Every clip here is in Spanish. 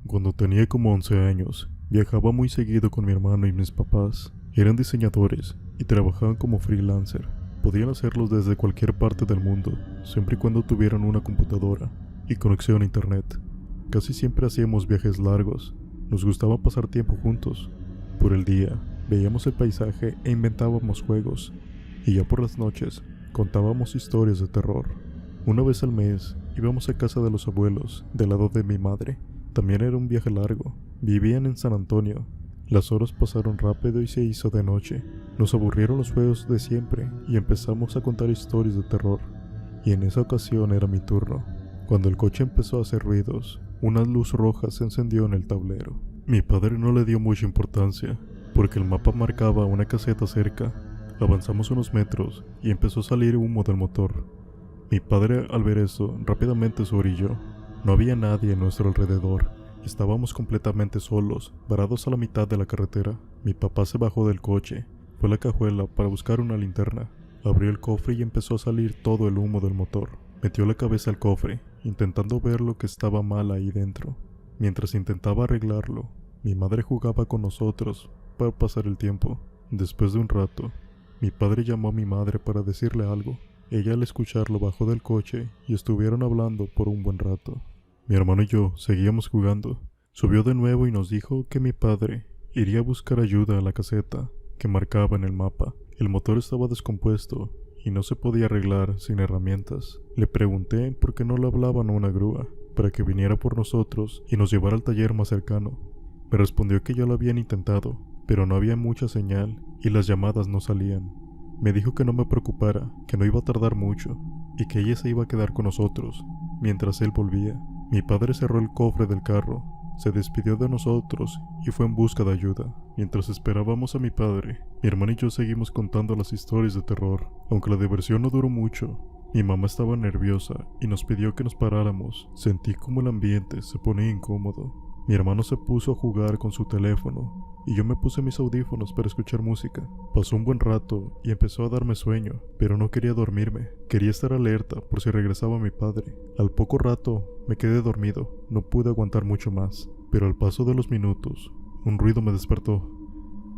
Cuando tenía como 11 años, viajaba muy seguido con mi hermano y mis papás. Eran diseñadores y trabajaban como freelancer. Podían hacerlo desde cualquier parte del mundo, siempre y cuando tuvieran una computadora y conexión a internet. Casi siempre hacíamos viajes largos. Nos gustaba pasar tiempo juntos. Por el día, veíamos el paisaje e inventábamos juegos. Y ya por las noches, contábamos historias de terror. Una vez al mes, íbamos a casa de los abuelos, del lado de mi madre. También era un viaje largo. Vivían en San Antonio. Las horas pasaron rápido y se hizo de noche. Nos aburrieron los juegos de siempre y empezamos a contar historias de terror. Y en esa ocasión era mi turno. Cuando el coche empezó a hacer ruidos, una luz roja se encendió en el tablero. Mi padre no le dio mucha importancia, porque el mapa marcaba una caseta cerca. Avanzamos unos metros y empezó a salir humo del motor. Mi padre, al ver eso, rápidamente se orilló. No había nadie a nuestro alrededor. Estábamos completamente solos, varados a la mitad de la carretera. Mi papá se bajó del coche, fue a la cajuela para buscar una linterna. Abrió el cofre y empezó a salir todo el humo del motor. Metió la cabeza al cofre, intentando ver lo que estaba mal ahí dentro. Mientras intentaba arreglarlo, mi madre jugaba con nosotros para pasar el tiempo. Después de un rato, mi padre llamó a mi madre para decirle algo. Ella, al escucharlo, bajó del coche y estuvieron hablando por un buen rato. Mi hermano y yo seguíamos jugando. Subió de nuevo y nos dijo que mi padre iría a buscar ayuda a la caseta que marcaba en el mapa. El motor estaba descompuesto y no se podía arreglar sin herramientas. Le pregunté por qué no le hablaban a una grúa para que viniera por nosotros y nos llevara al taller más cercano. Me respondió que ya lo habían intentado, pero no había mucha señal y las llamadas no salían. Me dijo que no me preocupara, que no iba a tardar mucho y que ella se iba a quedar con nosotros mientras él volvía. Mi padre cerró el cofre del carro, se despidió de nosotros y fue en busca de ayuda. Mientras esperábamos a mi padre, mi hermano y yo seguimos contando las historias de terror. Aunque la diversión no duró mucho, mi mamá estaba nerviosa y nos pidió que nos paráramos. Sentí como el ambiente se ponía incómodo. Mi hermano se puso a jugar con su teléfono y yo me puse mis audífonos para escuchar música. Pasó un buen rato y empezó a darme sueño, pero no quería dormirme. Quería estar alerta por si regresaba mi padre. Al poco rato me quedé dormido, no pude aguantar mucho más, pero al paso de los minutos, un ruido me despertó.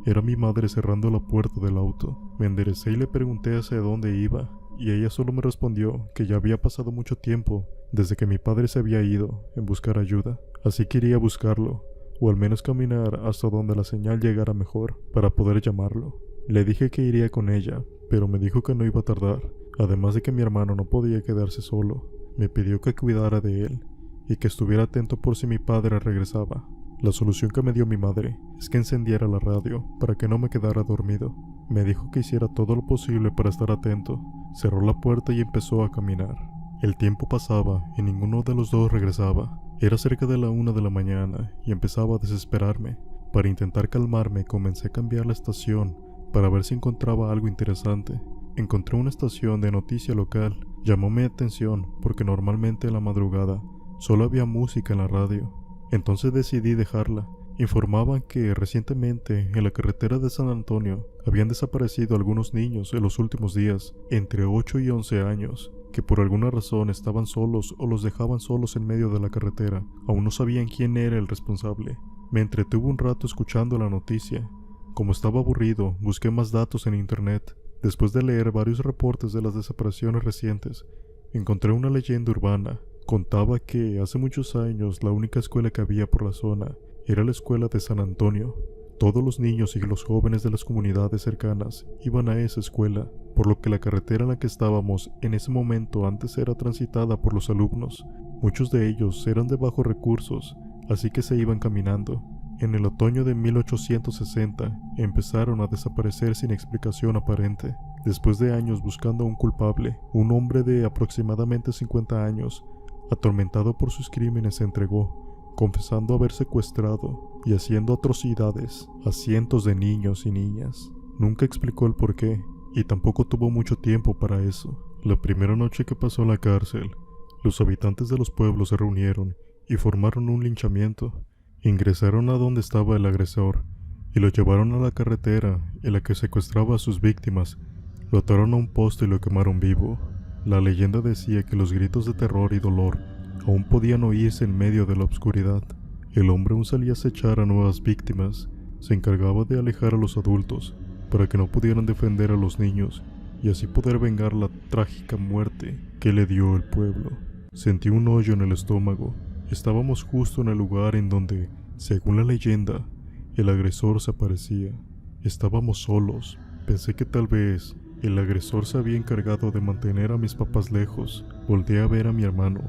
Era mi madre cerrando la puerta del auto. Me enderecé y le pregunté hacia dónde iba, y ella solo me respondió que ya había pasado mucho tiempo desde que mi padre se había ido en buscar ayuda, así que iría a buscarlo, o al menos caminar hasta donde la señal llegara mejor para poder llamarlo. Le dije que iría con ella, pero me dijo que no iba a tardar, además de que mi hermano no podía quedarse solo. Me pidió que cuidara de él y que estuviera atento por si mi padre regresaba. La solución que me dio mi madre es que encendiera la radio para que no me quedara dormido. Me dijo que hiciera todo lo posible para estar atento. Cerró la puerta y empezó a caminar. El tiempo pasaba y ninguno de los dos regresaba. Era cerca de la 1 de la mañana y empezaba a desesperarme. Para intentar calmarme, comencé a cambiar la estación para ver si encontraba algo interesante. Encontré una estación de noticia local. Llamó mi atención porque normalmente en la madrugada solo había música en la radio. Entonces decidí dejarla. Informaban que recientemente en la carretera de San Antonio habían desaparecido algunos niños en los últimos días, entre 8 y 11 años, que por alguna razón estaban solos o los dejaban solos en medio de la carretera. Aún no sabían quién era el responsable. Me entretuve un rato escuchando la noticia. Como estaba aburrido, busqué más datos en internet. Después de leer varios reportes de las desapariciones recientes, encontré una leyenda urbana. Contaba que hace muchos años la única escuela que había por la zona era la escuela de San Antonio. Todos los niños y los jóvenes de las comunidades cercanas iban a esa escuela, por lo que la carretera en la que estábamos en ese momento antes era transitada por los alumnos. Muchos de ellos eran de bajos recursos, así que se iban caminando. En el otoño de 1860 empezaron a desaparecer sin explicación aparente. Después de años buscando a un culpable, un hombre de aproximadamente 50 años, atormentado por sus crímenes, se entregó, confesando haber secuestrado y haciendo atrocidades a cientos de niños y niñas. Nunca explicó el porqué, y tampoco tuvo mucho tiempo para eso. La primera noche que pasó en la cárcel, los habitantes de los pueblos se reunieron y formaron un linchamiento. Ingresaron a donde estaba el agresor y lo llevaron a la carretera en la que secuestraba a sus víctimas. Lo ataron a un poste y lo quemaron vivo. La leyenda decía que los gritos de terror y dolor aún podían oírse en medio de la oscuridad. El hombre aún salía a acechar a nuevas víctimas. Se encargaba de alejar a los adultos para que no pudieran defender a los niños y así poder vengar la trágica muerte que le dio el pueblo. Sentí un hoyo en el estómago. Estábamos justo en el lugar en donde, según la leyenda, el agresor se aparecía. Estábamos solos. Pensé que tal vez el agresor se había encargado de mantener a mis papás lejos. Volteé a ver a mi hermano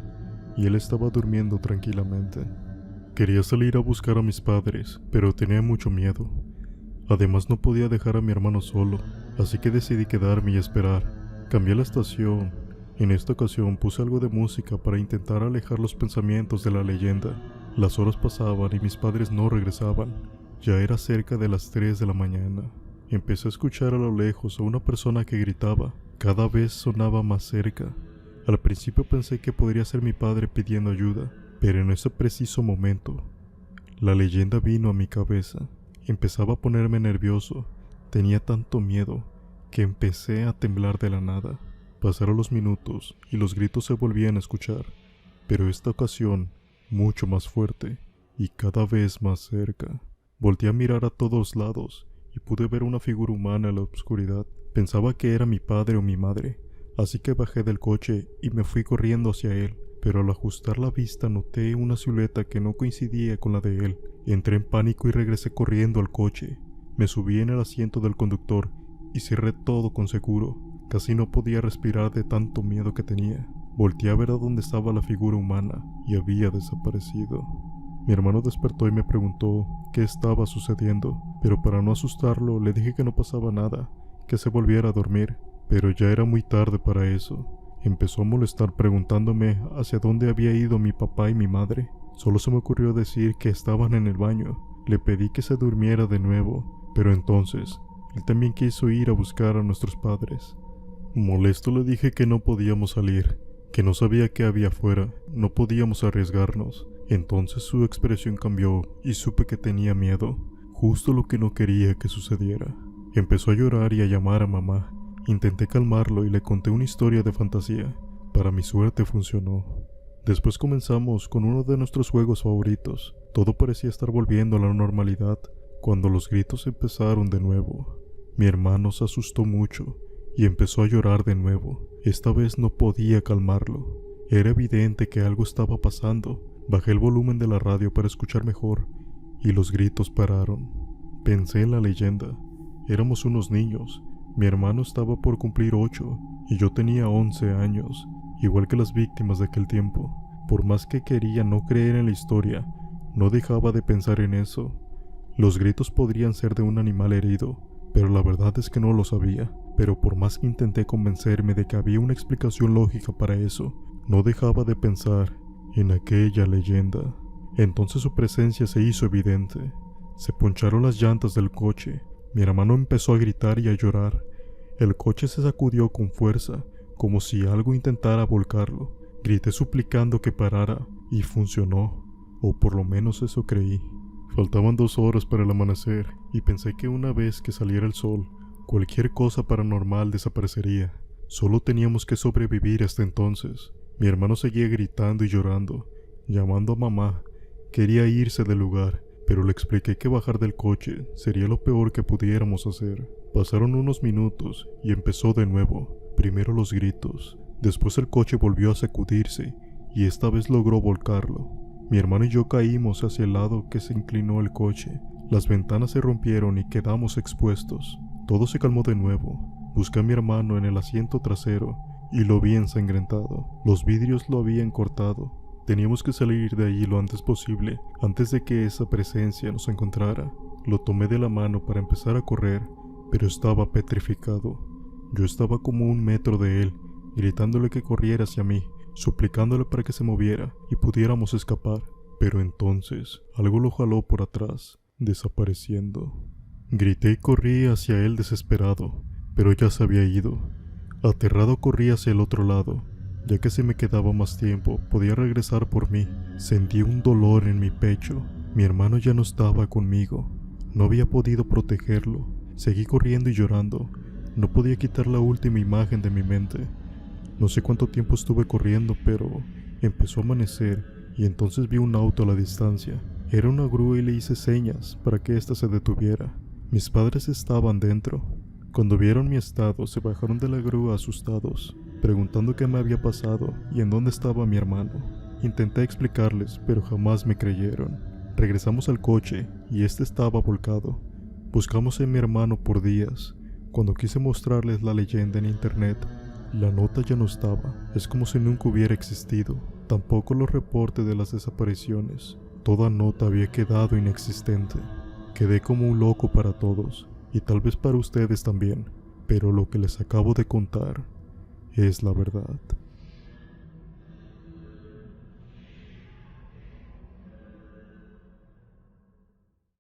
y él estaba durmiendo tranquilamente. Quería salir a buscar a mis padres, pero tenía mucho miedo. Además no podía dejar a mi hermano solo, así que decidí quedarme y esperar. Cambié la estación. En esta ocasión puse algo de música para intentar alejar los pensamientos de la leyenda. Las horas pasaban y mis padres no regresaban. Ya era cerca de las 3 de la mañana. Empecé a escuchar a lo lejos a una persona que gritaba. Cada vez sonaba más cerca. Al principio pensé que podría ser mi padre pidiendo ayuda, pero en ese preciso momento, la leyenda vino a mi cabeza. Empezaba a ponerme nervioso. Tenía tanto miedo que empecé a temblar de la nada. Pasaron los minutos y los gritos se volvían a escuchar, pero esta ocasión mucho más fuerte y cada vez más cerca. Volteé a mirar a todos lados y pude ver una figura humana en la oscuridad. Pensaba que era mi padre o mi madre, así que bajé del coche y me fui corriendo hacia él, pero al ajustar la vista noté una silueta que no coincidía con la de él. Entré en pánico y regresé corriendo al coche. Me subí en el asiento del conductor y cerré todo con seguro. Casi no podía respirar de tanto miedo que tenía. Volteé a ver a dónde estaba la figura humana y había desaparecido. Mi hermano despertó y me preguntó qué estaba sucediendo, pero para no asustarlo le dije que no pasaba nada, que se volviera a dormir, pero ya era muy tarde para eso. Empezó a molestar preguntándome hacia dónde había ido mi papá y mi madre. Solo se me ocurrió decir que estaban en el baño. Le pedí que se durmiera de nuevo, pero entonces él también quiso ir a buscar a nuestros padres. Molesto le dije que no podíamos salir, que no sabía qué había afuera, no podíamos arriesgarnos. Entonces su expresión cambió y supe que tenía miedo, justo lo que no quería que sucediera. Empezó a llorar y a llamar a mamá. Intenté calmarlo y le conté una historia de fantasía. Para mi suerte funcionó. Después comenzamos con uno de nuestros juegos favoritos. Todo parecía estar volviendo a la normalidad cuando los gritos empezaron de nuevo. Mi hermano se asustó mucho y empezó a llorar de nuevo. Esta vez no podía calmarlo. Era evidente que algo estaba pasando. Bajé el volumen de la radio para escuchar mejor y los gritos pararon. Pensé en la leyenda. Éramos unos niños. Mi hermano estaba por cumplir 8 y yo tenía 11 años, igual que las víctimas de aquel tiempo. Por más que quería no creer en la historia, no dejaba de pensar en eso. Los gritos podrían ser de un animal herido, pero la verdad es que no lo sabía. Pero por más que intenté convencerme de que había una explicación lógica para eso, no dejaba de pensar en aquella leyenda. Entonces su presencia se hizo evidente. Se poncharon las llantas del coche. Mi hermano empezó a gritar y a llorar. El coche se sacudió con fuerza, como si algo intentara volcarlo. Grité suplicando que parara, y funcionó, o por lo menos eso creí. Faltaban 2 horas para el amanecer, y pensé que una vez que saliera el sol, cualquier cosa paranormal desaparecería. Solo teníamos que sobrevivir hasta entonces. Mi hermano seguía gritando y llorando, llamando a mamá. Quería irse del lugar, pero le expliqué que bajar del coche sería lo peor que pudiéramos hacer. Pasaron unos minutos y empezó de nuevo. Primero los gritos, después el coche volvió a sacudirse y esta vez logró volcarlo. Mi hermano y yo caímos hacia el lado que se inclinó el coche. Las ventanas se rompieron y quedamos expuestos. Todo se calmó de nuevo. Busqué a mi hermano en el asiento trasero y lo vi ensangrentado. Los vidrios lo habían cortado. Teníamos que salir de allí lo antes posible, antes de que esa presencia nos encontrara. Lo tomé de la mano para empezar a correr, pero estaba petrificado. Yo estaba como 1 metro de él, gritándole que corriera hacia mí, suplicándole para que se moviera y pudiéramos escapar. Pero entonces, algo lo jaló por atrás, desapareciendo. Grité y corrí hacia él desesperado, pero ya se había ido. Aterrado corrí hacia el otro lado. Ya que si me quedaba más tiempo, podía regresar por mí. Sentí un dolor en mi pecho. Mi hermano ya no estaba conmigo. No había podido protegerlo. Seguí corriendo y llorando. No podía quitar la última imagen de mi mente. No sé cuánto tiempo estuve corriendo, pero empezó a amanecer y entonces vi un auto a la distancia. Era una grúa y le hice señas para que ésta se detuviera. Mis padres estaban dentro. Cuando vieron mi estado, se bajaron de la grúa asustados, preguntando qué me había pasado y en dónde estaba mi hermano. Intenté explicarles, pero jamás me creyeron. Regresamos al coche y este estaba volcado. Buscamos en mi hermano por días. Cuando quise mostrarles la leyenda en internet, la nota ya no estaba. Es como si nunca hubiera existido. Tampoco los reportes de las desapariciones. Toda nota había quedado inexistente. Quedé como un loco para todos, y tal vez para ustedes también, pero lo que les acabo de contar es la verdad.